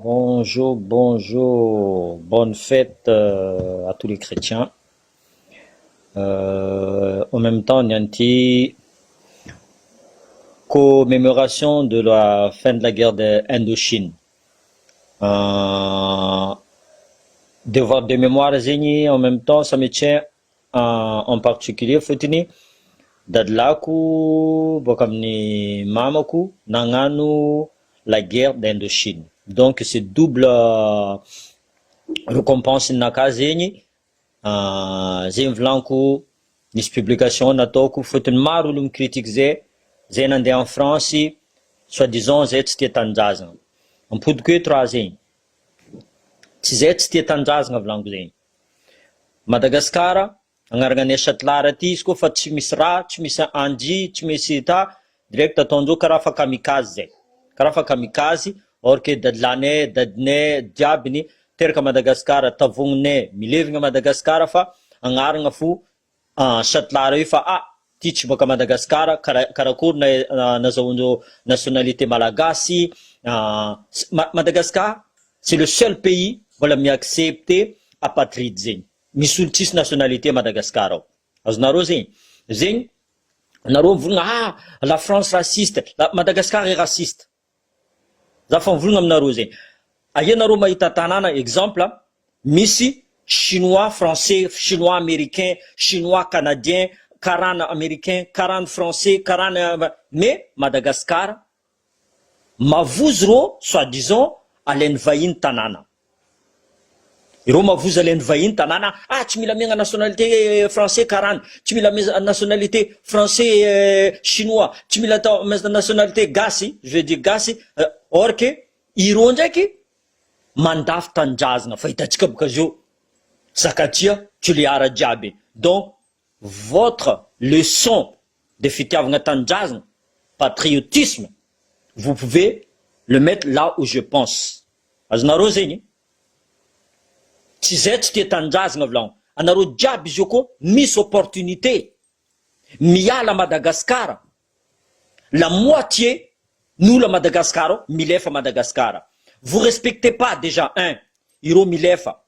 Bonjour, bonjour, bonne fête à tous les chrétiens. En même temps, il y a une petite commémoration de la fin de la guerre d'Indochine. Devoir de mémoire, Zéni, en même temps, ça me tient en particulier, faut tenir. Dadlaku, bokamni mamaku, nanganu, la guerre d'Indochine. Donc, c'est double récompense naka zegny zegny volaniko nisy publication nataoko fotony maro olo micritique zay nandeha en France soi-disant zay tsy tia tanindrazana ampodiko eto raha zegny tsy zay tsy tia tanindrazana volaniko zegny Madagasikara agnarana anay Chatelard aty izy koa fa tsy misy raha tsy misy anji tsy misy ta direct ataondreo karaha fa kamikaze zay karaha fa kamikaze or que dadilane dadine diabiny teraka Madagasikara tavogninay milevina Madagasikara fa agnarana fo Chatelard io fa ty tsy boka Madagasikara karakory nazahoandreo nationalité malagasy Madagascar c'est le seul pays mbola miaccepter apatride zegny misy olo tsisy nationalité Madagascar ao azonareo zegny nareo mivolagna la France raciste Madagascar est raciste za fa mivolagna aminareo zegny ahianareo mahita tanàna exemple misy chinois français chinois américain chinois canadien karana américain karana français karana mais Madagascar mavozy rô soi-disant alainy vahiny tanàna ireo mavozy alainy vahiny tanàna tsy mila miagna nationalité français karana tsy mila nationalité français chinois tsy mila atao nationalité gasy je veux dire gasy or que ireo ndraiky mandafy tanindrazana fa hitantsika boka zio zakatia toliara jiaby donc votre leçon de fitiavagna tanindrazana patriotisme vous pouvez le mettre là où je pense azonareo zegny tsy zay tsy tia tanindrazana volagno anareo jiaby izy io koa misy opportunité miala Madagascar la moitié nous à Madagascar milefa Madagascar vous respectez pas déjà ireo milefa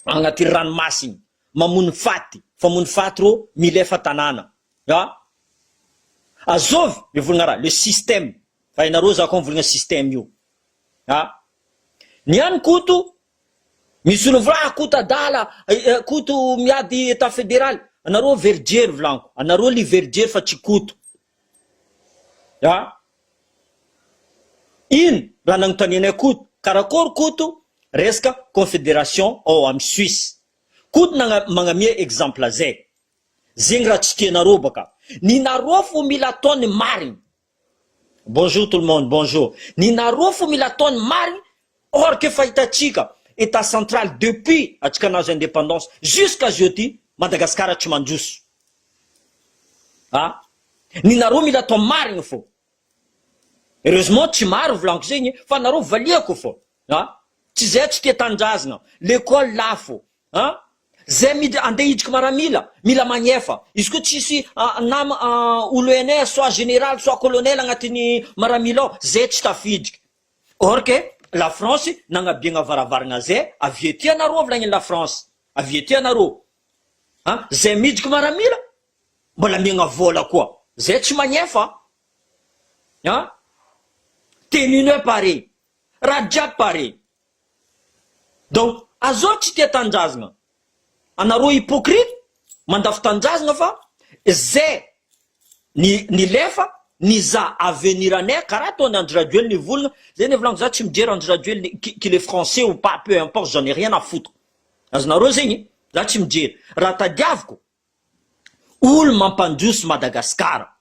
agnaty ranomasiny mamono faty fa mono faty rô milefa tanàna azovy mivolagna raha le système fa inareo za koa mivolagna système io niany koto misy olo volagna koto adala koto miady état fédéral anareo verijery volaniko anareo li verijery fa tsy koto ino raha nagnontanianay koto karakory koto resaka confédération ao amy Suisse koto magnamia exemple zay zegny raha tsy tianareo baka ninareo fo mila ataony marigny bonjour tout le monde bonjour ninareo fo mila ataony marigny or que fahitatsika état central depuis atsika nazo indépendance jusqu'à jeudi Madagascar tsy mandroso ninareo mila atao marigny fo heureusement tsy maro volaniko zegny fa nareo valiako fo tsy zay tsy tia tanindrazana l'école lafo zay andeha hidriky maramila mila magnefa izy koa tsisy olo enay soit général soit colonel agnatiny maramila ao zay tsy tafidriky or que la France nagnabiagna varavaragna zay avy ety anareo volagny la France avy ety anareo zay midriky maramila mbola miagna vola koa zay tsy magnefa tenineux pareil raha jiaby pareil donc azao tsy tia tanindrazana anareo hypocrite mandafy tanindrazana fa zay nilefa niza avenir anay karaha ataony André Rajoelina nivolagna zay nivolagna za tsy mijery André Rajoelina qu'il est français ou pas peu importe j'en ai rien à foutre azonareo zegny za tsy mijery raha tadiaviko olo mampandroso Madagascar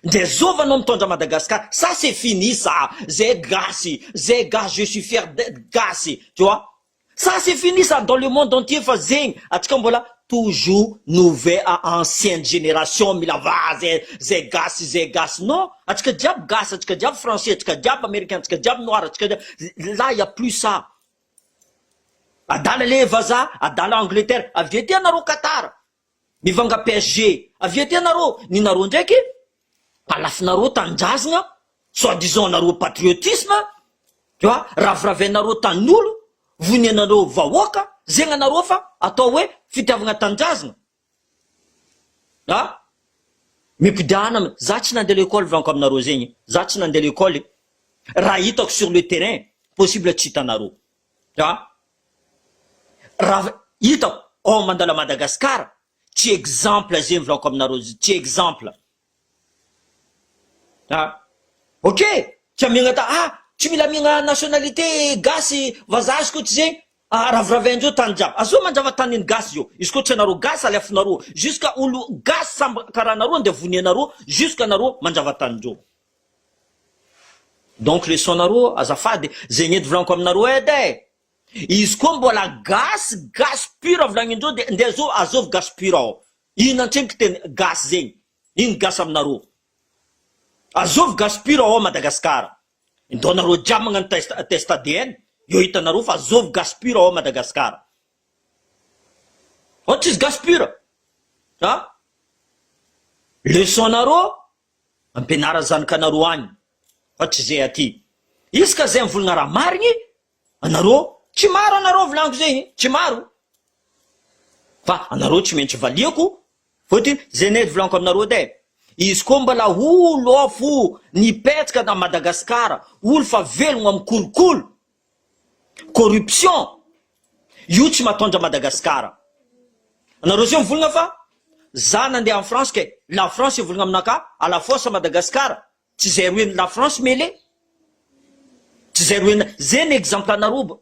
ndre zovanao mitondra Madagascar ça c'est fini ça zay gasy je suis fier d'être gasy tu vois ça c'est fini ça dans le monde entier fa zegny atsika mbola toujours nouvelle ancienne génération mila zay gasy non atsika jiaby gasy atsika jiaby français atsika jiaby américain atsika jiaby noir atsika là y a plus ça adala le vaza adala Angleterre avy ety anareo Qatar mivanga PSG avy ety anareo ninareo ndraiky alafinareo tanindrazana soi-disant nareo patriotisme tu vois ravravenareo tanolo vonenareo vahoaka zegny anareo fa atao hoe fitiavagna tanjazana mipidana za tsy nandeha l'école vanko aminareo zegny za tsy nandeha l'école raha hitako sur le terrain possible tsy hitanareo raha hitako ao mandala Madagasikara tsy exemple zegny volako aminareo tsy exemple ok tsy amiagna tsy mila miagna nationalité gasy vazazy ko tsy zegny ravravendreo tany jiaby azo manjava taniny gasy io izy ko tsy anareo gasy alefanareo jusqu'à olo gasy samby karaha nareo nde vonianareo jusqu'à nareo manjava tanindreo donc leçonnareo azafady zegny edy volaniko aminareo edy izy koa mbola gasy pur volagninindreo de nde azovy gasy pur ao ino antreky teny gasy zegny ino gasy aminareo azovy gasy pur ao Madagasikara indonareo jiaby magnano test ADN io hitanareo fa azovy gasy pur ao Madagasikara ohatry izy gasy pur leçonnareo ampianara zanakanareo agny ohatry zay aty izy ka zay mivolagna raha marigny anareo tsy maro anareo volaniko zegny tsy maro fa anareo tsy maintsy valiako fôtiny zay nedy volaniko aminareo edy izy koa mbola olo afo nipetraka na Madagasikara olo fa velogno amy kolokolo corruption io tsy matondra Madagasikara anareo zay mivolagna fa za nandeha en France ke la France ivolagna aminaka à la force Madagasikara tsy zay roeny la France mele tsy zay roena zay ny exemple anareo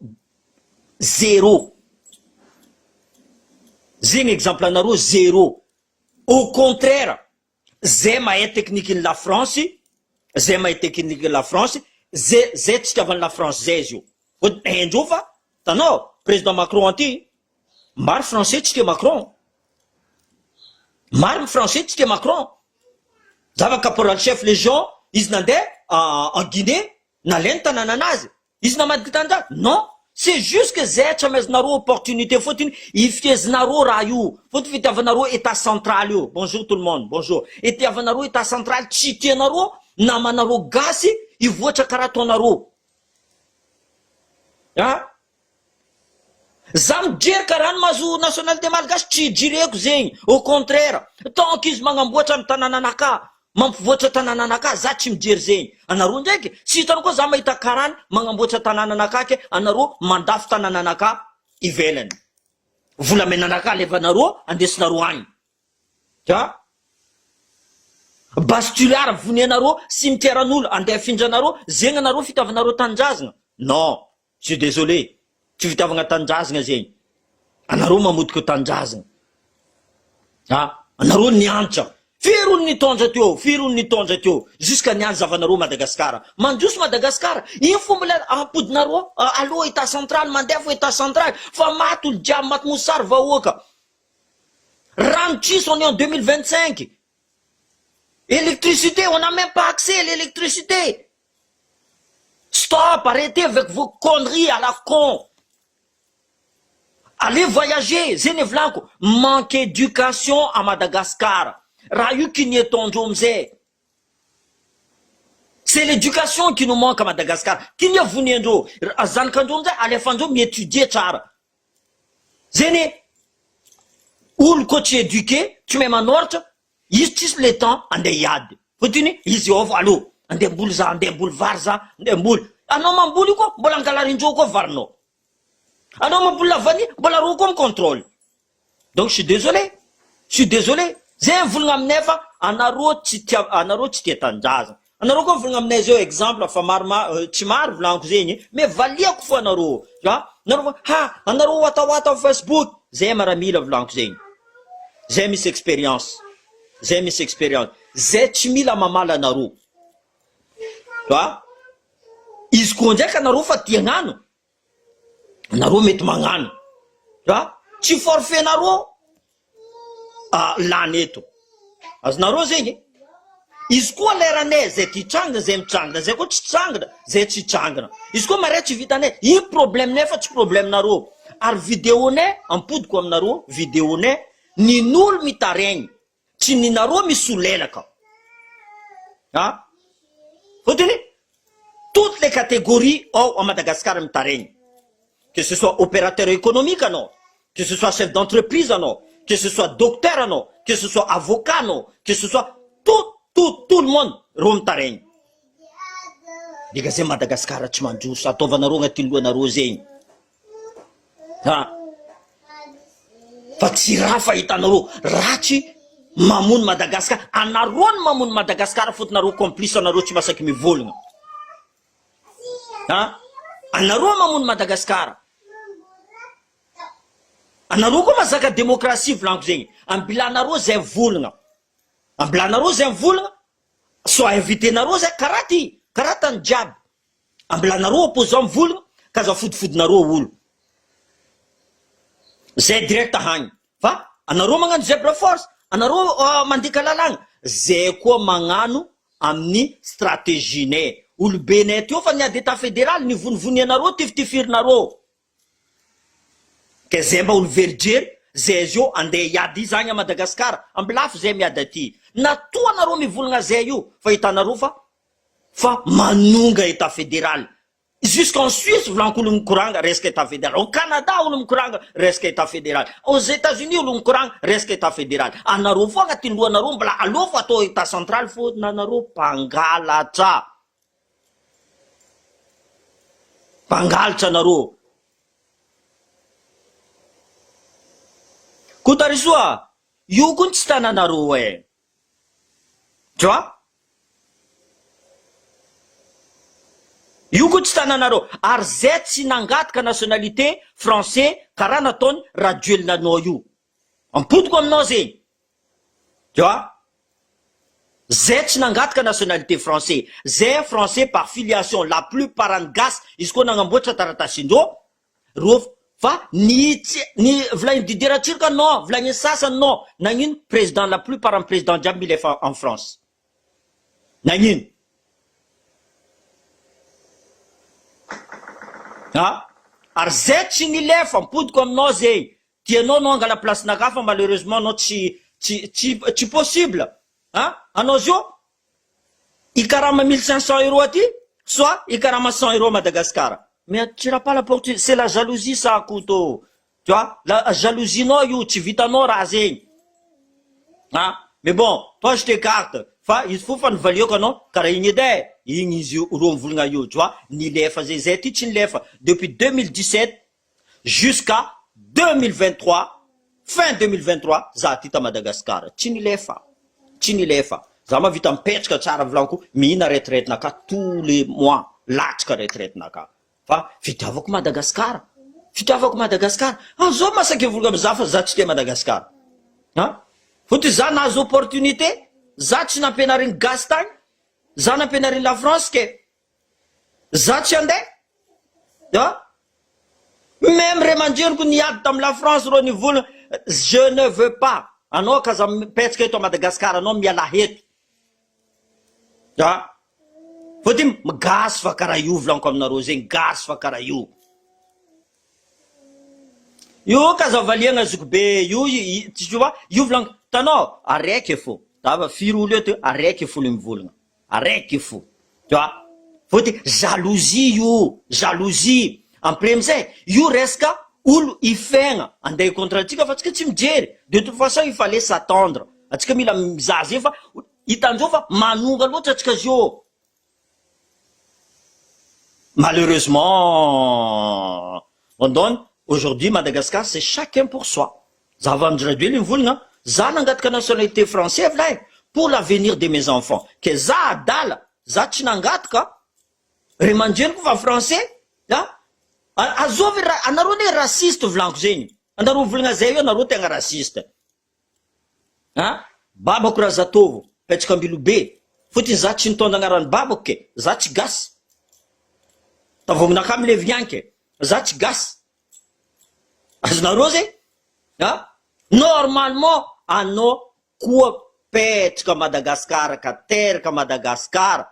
zéro zay ny exemple anareo zéro au contraire zay mahay technique la France zay mahay technique la France zay tsy tiavany la France zay izy io endreo fa tanao président Macron anty maro français tsy tia Macron maro français tsy tia Macron zava caporal chef légion izy nandeha en Guinée nalainy tanànanazy izy namadika tanja non c'est juste que zay tsy amezanareo opportunité fôtiny ifiezinareo raha io fôtiny fitiavanareo état central io bonjour tout le monde bonjour itiavanareo état central tsy tianareo namanareo gasy ivoatra karaha ataonareo za mijery karaha ny mahazo nationalité malagasy tsy jireko zegny au contraire tant qu'izy magnamboatra amy tanànanaka mampivoatra tanànanaka za tsy mijery zegny anareo ndraiky tsy hitanao koa za mahita karany magnamboatra tanànanaka ke anareo mandafy tanànanaka ivelany volamenanaka levanareo andesinareo agny bastuliara vonianareo cimetièren'olo andeha findranareo zegny anareo fitavanareo tanjazana non je suis désolé tsy fitiavagna tanjazana zegny anareo mamodika tanjazana anareo niantra firy olo nitondra teo jusqu'à niany zavanareo Madagasikara mandroso Madagasikara iny fomba le ampodinareo aloha état central mandeha fo état central fa maty olo jiaby maty mosary vahoaka rano tsisy on est en 2025 électricité on n'a même pas accès à l'électricité stop arrêtez avec vos conneries à la con allez voyager zeny volaniko manque éducation à Madagascar raha io kinietondreo amizay c'est l'éducation qui nous manque à Madagascar kinia voniandreo zanakandreo amizay alefandreo miétudier tsara zeny olo ko tsy éduqué tsy mahay manoratra izy tsisy le temps andeha hiady fotiny izy ova aloha andeha mboly za andeha mboly vary za andeha mboly anao mamboly koa mbola angalarindreo koa varinao anao mamboly lavany mbola ro koa contrôle donc je suis désolé zay volagna aminay fa anareo tsy tia tanjazana anareo koa volagna aminay zao exemple fa maro tsy maro volaniko zegny mais valiako fo anareo anareo anareo watawata Facebook zay maramila volaniko zegny zay misy expérience zay tsy mila mamala anareo izy koa ndraiky anareo fa tia gnano anareo mety magnano tsy forfait nareo lany eto azonareo zegny izy koa leranay zay ty trangana zay mitrangana zay koa tsy trangana zay tsy trangana izy koa maray tsy vitanay iny problème-nay fa tsy problème-nareo ary vidéonay ampodiko aminareo vidéonay nin'olo mitaregny tsy ninareo misy olelaka fotiny toutes les catégories à Madagascar mitaregny. Que ce soit opérateur économique, non, que ce soit chef d'entreprise, non, que ce soit docteur, non, que ce soit avocat, non, que ce soit tout le monde, rom taregny. Diga zay Madagascar tsy mandroso ataovanareo agnaty lohanareo zegny. Fa tsy raha fahitanareo ratsy mamono Madagascar. Anareo ny mamono Madagascar fôtony nareo complice anareo tsy masaky mivolagna. Anareo mamono Madagascar. Anareo koa mazaka démocratie volaniko zegny. Ambilanareo zay volagna. Ambilanareo zay volagna. So invitenareo zay karaha tany jiaby. Ambilanareo opposant volagna ka za fodifodinareo olo. Zay direct hagny. Fa anareo magnano zebra force, anareo mandika lalagna. Zay koa magnano amin'ny stratégie-nay. Olobenay teo fa niady état fédéral nivonivony anareo tifitifirinareo. Ke zay mba olo verijery, zay zio andeha hiady zagny a Madagascar. Ambilafo zay miady aty. Natoa anareo mivolagna zay io, fa hitanareo fa manonga état fédéral. Jusqu'en Suisse, volank'olo mikoranga resaka état fédéral. Au Canada, olo mikoranga resaka état fédéral. Aux États-Unis, olo mikoranga resaka état fédéral. Anareo fo agnatin'ny lohanareo mbola aleo fa atao état central fô nanareo mpangalatra. Mpangalatra anareo. Kotarisoa, io koa tsy tananareo e. Tu vois? Io koa tsy tananareo. Ary zay tsy nangataka nationalité français karaha nataony Rajoelina io. Ampodiko aminao zegny. Tu vois? Zay tsy nangataka nationalité français. Zay français par filiation. La plupart any gasy izy koa nagnamboatra taratasindreo. Fa ni volagne Didier Ratsirika non, volagne sasany non. Nagnino président, la plupart en président jiaby milefa en France. Nagnino. Ary zay tsy nilefa ampodiko aminao zay. Tianao no angala place-naka fa malheureusement non tsy possible. Anao zio ikarama 1500 € aty, soit ikarama 100 € Madagascar. Mais tu n'as pas la porte, c'est la jalousie ça couteau. Tu vois, la jalousie non you, tu vitanao raha zegny. Mais bon, toi je t'écarte. Fa il faut fan valio kanao karaha igny edy igny izy io ro mivolagna io, tu vois, nilefa zay ty tsy nilefa depuis 2017 jusqu'à 2023, fin 2023 za ty ta Madagascar tsy nilefa. Za mavita mipetraka tsara volaniko mihina retraite-naka tous les mois, latsaka retraite-naka. Fa fitiavako Madagascar. Zao masaky volagna amza fa za tsy te Madagascar. Fotony za nahazo opportunité, za tsy nampianariny gasy tagny, za nampianariny la France ke za tsy andeha. Même re mandreniko niady tamy la France ro nivolagna je ne veux pas. Anao ka za mipetraka eto a Madagascar anao miala heto. Fotony gasy fa karaha io volaniko aminareo zegny, gasy fa karaha io. Io ka za valiagna azoko be, tu vois, io volaniko, tanao, araiky fô. Tava firy olo eto, araiky fô le mivolagna. Araiky fô. Tu vois? Fotony jalousie io, jalousie. Après amizay, io resaka olo ifegna. Andeha contre atsika fa atsika tsy mijery. De toute façon, il fallait s'attendre. Atsika mila mizaha zay fa hitandreo fa manonga loatra atsika zio. Malheureusement, on donne, aujourd'hui, Madagascar, c'est chacun pour soi. Ça va me dire, za nangataka nationalité française, pour l'avenir de mes enfants. Que za adala, za tsy nangataka, remandjeniko fa français, azovy anareo ne raciste volaniko zegny. Anareo volagna zay io anareo tegna raciste. Babako raha zatovo, petraka ambilobe. Fotony za tsy nitondra agnarany babako ke, za tsy gasy. Tavominaka amile vianke, za tsy gasy. Azonareo zay? Normalement, anao koa petraka Madagascar ka teraka Madagascar.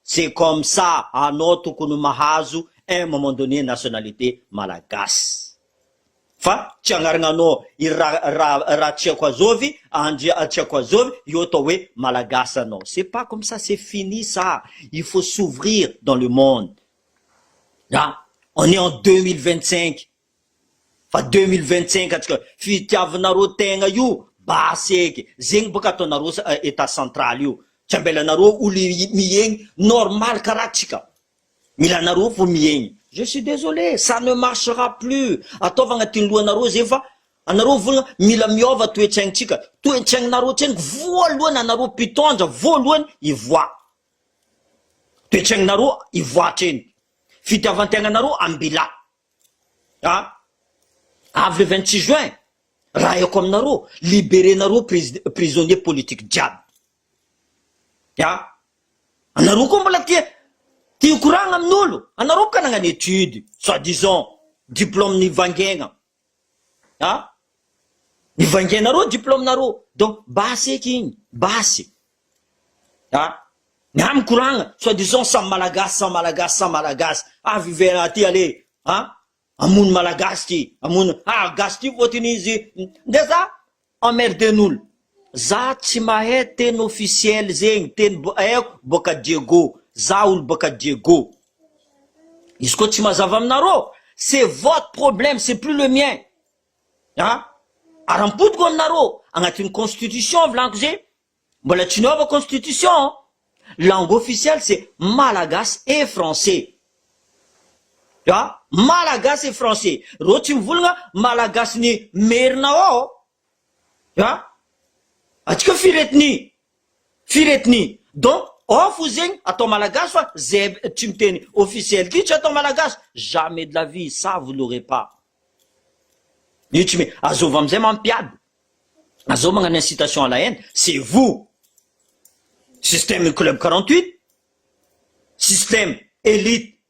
C'est comme ça, anao tokony mahazo un moment donné nationalité malagasy. fa tsy agnarananao I raha tiako azovy tiako azovy io atao hoe malagasy anao. C'est pas comme ça, c'est fini ça. Il faut s'ouvrir dans le monde. Ah, on est en 2025. Fa 2025 atsika fitiavanareo tegna io baseky zegny boka ataonareo état central io. Tsy ambelanareo olo miegny normal karaha atsika. Milanareo fo miegny. Je suis désolé, ça ne marchera plus. Ataova agnatin'ny lohanareo zay fa anareo volagna mila miova toetraignitsika. Toetraignanareo tsegny voalohany anareo mpitondra voalohany ivoa. Toetraignanareo ivoatreny. Fitiavantegnanareo ambila. Ah, avy le 26 juin, raha yako aminareo, libérenareo prisonnier politique jiaby. Ya, anareo koa mbola tia koragna amin'olo. Anareo ka nagnano étude, soi-disant, diplôme nivangaigna. Ah, nivangainareo diplôme nareo. Donc, basy eky igny, basy. Ah, nyamy koragna, soi-disant, sans malagasy. Ah, vivera aty allez, ah, amono malagasy ty, amono, gasy ty fôtiny izy. Ndeza, emmerden'olo. Za tsy mahay teny officiel zegny, teny haiko boka Diego. Za olo boka Diego. Izy koa tsy mazava aminareo, c'est votre problème, c'est plus le mien. Hein? Arampodiko aminareo, agnatin'ny constitution volagno zay, mbola tsy niova constitution. Langue officielle c'est malagasy et français. Ya, malagasy et français. Ro tsy mivolagna malagasy ny merina ao. Ya, atsika firetiny. Donc fo zegny atao malagasy fa zay tsy miteny officiel ty tsy atao malagasy. Jamais de la vie, ça vous l'aurez pas. Io tsy me azova amizay mampiady. Azova magnano incitation à la haine, c'est vous. Système Club 48, système élite,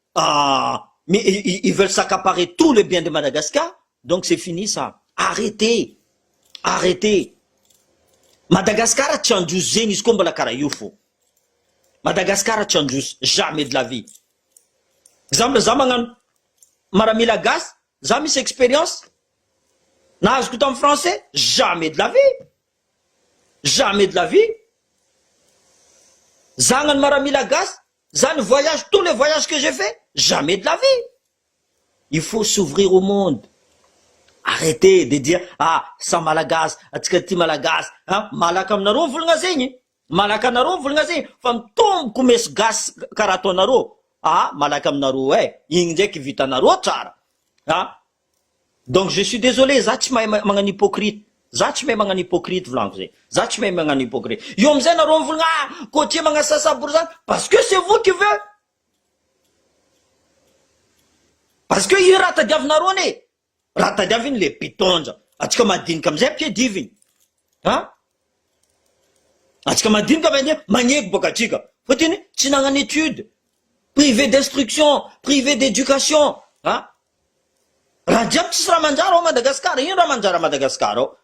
mais ils veulent s'accaparer tout le bien de Madagascar. Donc c'est fini ça. Arrêtez. Madagascar tsy androzy zegny izy koa mbola karaha io fo. Madagascar tsy androzy jamais de la vie. Exemple za magnano maramila gasy, za misy expérience nahazoko tamin'ny français, jamais de la vie. Za magnano maramila gasy, za le voyage, tous les voyages que j'ai fait, jamais de la vie. Il faut s'ouvrir au monde. Arrêtez de dire sa malagasy, atsika ty malagasy, malaka aminareo volagna zegny. Malaka anareo volagna zegny fa mitomboko mesy gasy karaha ataonareo. Malaka aminareo igny ndraiky vitanareo tsara. Donc je suis désolé, za tsy mahay magnano hypocrite. Za tsy mahay magnano hypocrite volagno zay. Za tsy mahay magnano hypocrite. Io amizay nareo mivolagna kotia magnasasaboro zany parce que c'est vous qui veut. Parce que io raha tadiavinareo ane. Raha tadiaviny le pitondra. Atsika madinika amizay ampiadiviny. Atsika madinika amizay magneky boka atsika. Fotiny tsy nagnano étude. Privé d'instruction, privé d'éducation. Raha jiaby tsisy raha manjara ao Madagascar. Ino raha manjara Madagascar ao?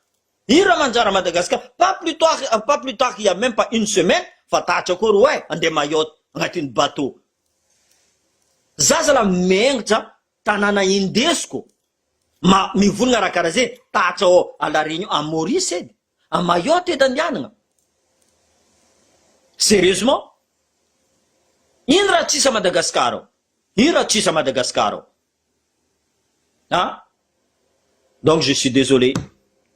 Ino raha manjara Madagascar? Pas plus tard qu'il y a même pas une semaine, fa tatra koa ro andeha Mayotte agnatin'ny bateau. Zaza la mengitra tanàna indesiko. Mivolagna raha karaha zay, tatra ao à la Réunion, à Maurice edy, à Mayotte edy andianagna. Sérieusement? Ino raha tsisy à Madagascar ao? Ino raha tsisy à Madagascar ao? Donc je suis désolé.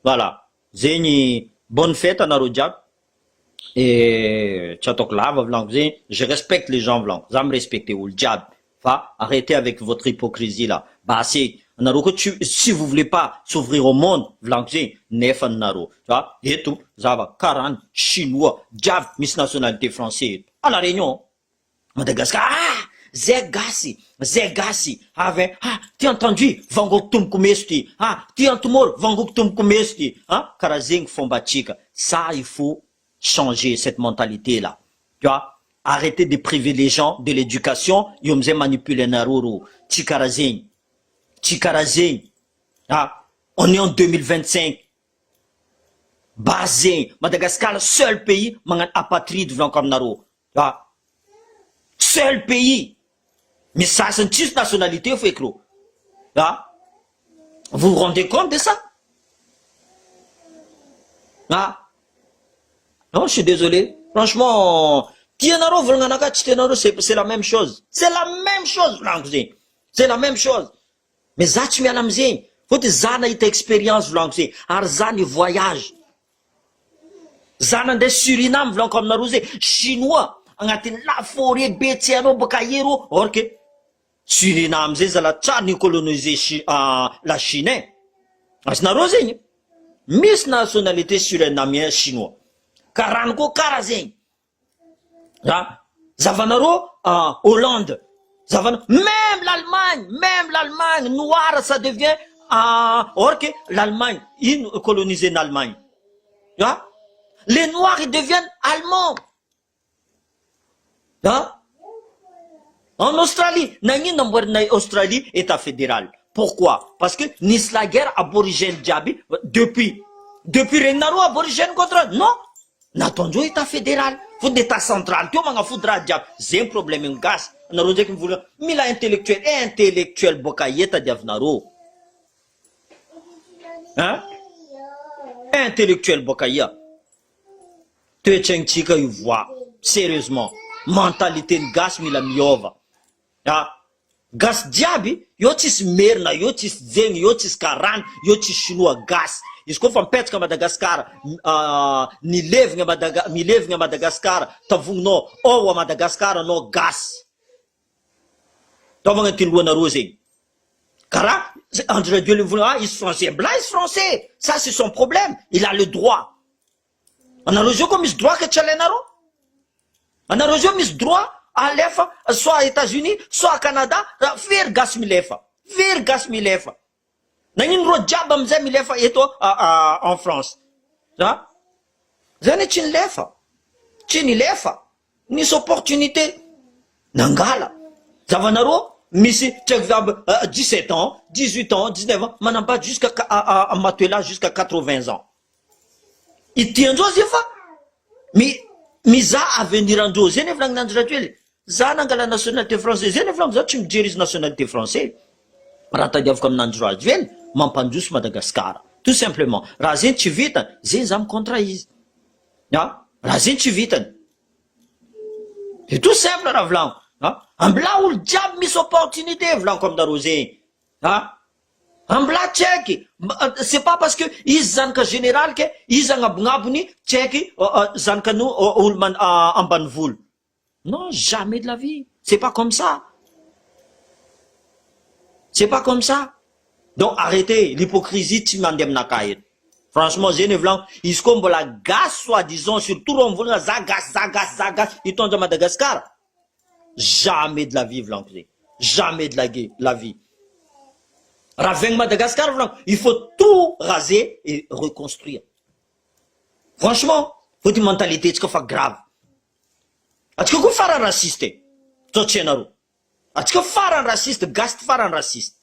Voilà. Zegny, bonne fête anareo jiaby. Et tsy ataoko lava volagno zegny, je respecte les gens volagno. Za respecter olo jiaby. Fa arrêtez avec votre hypocrisie là. Basé. Anareo koa si vous voulez pas s'ouvrir au monde, volagno zegny, nefa anareo. Tu vois? Eto zava karany chinois jiaby misy nationalité français à la Réunion. Madagascar, zay gasy, ty entendu, vangoko tomboko meso ty, ty antomoro, vangoko tomboko meso ty, karaha zegny fomba atsika. Ça, il faut changer cette mentalité-là. Tu vois, arrêtez de priver les gens de l'éducation, io amizay manipuler anareo ro, tsy karaha zegny, on est en 2025. Basé, Madagascar, seul pays, magnano apatride volanko aminareo. Seul pays. Mais ça, c'est une nationalité, fait gros. Vous vous rendez compte de ça? Ah. Non, je suis désolé. Franchement, c'est la même chose. C'est la même chose, c'est la même chose. Mais ça, tu m'as l'amzé. Faut que zana ait expérience, vlanzé. Arzani voyage. Zana de Suriname, vlan comme narosé. Chinois. Angatin la forêt, betiano, bokayero. Or que Suriname, c'est la tchani colonisé la Chine. As narosé. Miss nationalité surinamien chinois. Karanko karazin. Zavanaro, Hollande. Même l'Allemagne noire, ça devient, or que l'Allemagne, ils colonisent l'Allemagne. Les noirs, ils deviennent allemands. En Australie, Australie, État fédéral. Pourquoi? Parce que Nice la guerre aborigène Djabi, depuis Regnaro aborigène contre, non? N'attendons État fédéral. Faut d'État central. Tu m'as foudra Djab. C'est un problème, un gaz. Naro qui me voulait. Mais intellectuel, Bokayeta Diavnaro. Hein? Intellectuel Bokaya. Tu es un tika you vois. Sérieusement. Mentalité de gaz, mila miova. Gas Djabi, yotis merna, yotis zeng, yotis karan, yotis chinois gas. Is ko fan pet ka Madagascar, ni lev nga Madagascar, tavung no, owa Madagascar no gas. Tavung tin luna rosé. Car André Dieu le voulait, il est français. Blanc, il est français. Ça, c'est son problème. Il a le droit. On a rejoint comme il droit que Tchalenaro. On a rejoint mis droit à l'EFA, soit aux États-Unis, soit au Canada, faire gas milefa. Faire gas milefa. N'ayons pas de job à milefa et toi en France. Ça? Ça n'est pas lefa. C'est ni lefa. Ni opportunité. Nangala. Ça va naro. Misi, tu as 17 ans, 18 ans, 19 ans, mais pas jusqu'à Matuela jusqu'à 80 ans. Il tient Joseph. Mais ça à venir en dos, c'est ne vlang nandratuel. Ça n'a la nationalité française, c'est ne vlang ça tu me dirais nationalité française. Rata diav comme nandratuel, mampandus Madagascar. Tout simplement. Razin tu vite, zenzam contraise. Ya, razin tu vite. C'est tout simple, Ravlan. Un blanc ou le diable mis opportunité, vlan comme d'arrosé. Un blanc tchèque. C'est pas parce que ils zanka général que ils ont abngabuni tchèque zanka nous en banvoul. Non, jamais de la vie. C'est pas comme ça. C'est pas comme ça. Donc arrêtez l'hypocrisie timandem nakayet. Franchement, j'ai vlan, ils sont comme la gaz, soi-disant, sur tout le monde, zagas, ils tombent de Madagascar. Jamais de la vie, vlan. Jamais de la vie. Raveng Madagascar, vlan, il faut tout raser et reconstruire. Franchement, faut une mentalité qui est grave. Est-ce que vous faites un raciste? Est-ce que vous faites un raciste? Gast faire un raciste.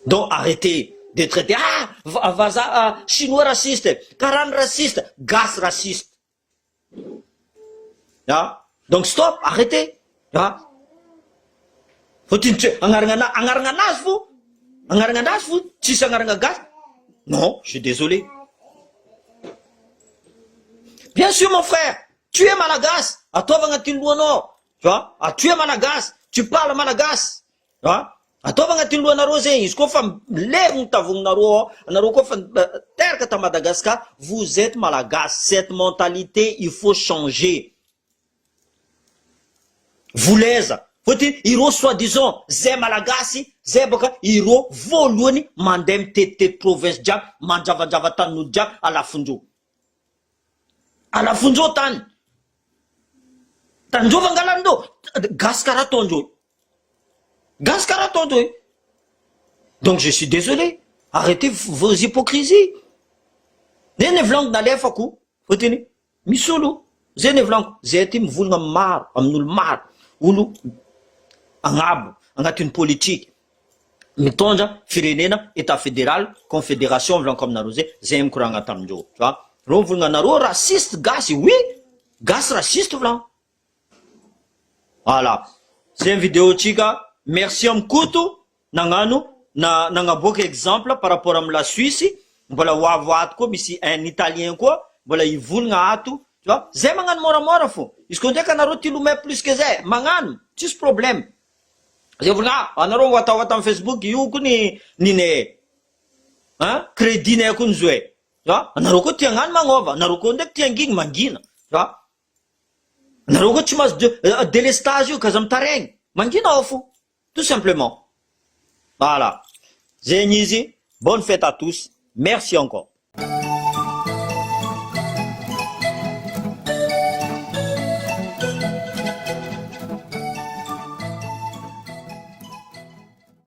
Donc arrêtez de traiter, Vaza, chinois raciste, Karan raciste, gas raciste. Donc stop, arrêtez. Faut-il non, je suis désolé. Bien sûr, mon frère, tu es malagas. À toi, tu vois, tu es malagas, tu parles malagas. À toi, tu es rosé. Il faut faire Madagascar. Vous êtes malagas. Cette mentalité, il faut changer. Vous les faut-il, iro soi-disant, zé malagasi, zé boka, iro voluni, mandem tete province jab, manjava tan nu jab, à la funjo. À la funjo tan. Tanjo vangalando, gaskara tonjo. Gaskara tonjo. Donc je suis désolé. Arrêtez vos hypocrisies. Zene vlang na lefaku, faut-il, misolo, zene vlang, zetim vulga mar, amnul mar, ulu, une politique. Mitonja, Firenena, État fédéral, confédération, blanc comme Narosé, Zem Kuranga Tamjo. Tu vois? Ronvunganaro, raciste, gas, oui. Gas raciste, blanc. Voilà. C'est une vidéo, chica. Merci, Mkutu, Nangano. nagnaboaka exemple par rapport à la Suisse, mbola hoavo ato koa misy un Italien koa, mbola ivolagna ato, tu vois, zay magnano moramora fo. Izy koa ndraiky anareo ty lomay plus que zay, magnano, tsisy problème. Zay volagna, anareo watawata am Facebook, io koa nine, hein, crédit ne koa nizoe. Tu vois, anareo koa tia gnano magnova, anareo koa ndraiky tia ngigny mangina, tu vois. Anareo koa tsy mahazo délestage io, kaza mitaregny, mangina ao fo, tout simplement. Voilà. Zay izy, bonne fête à tous. Merci encore.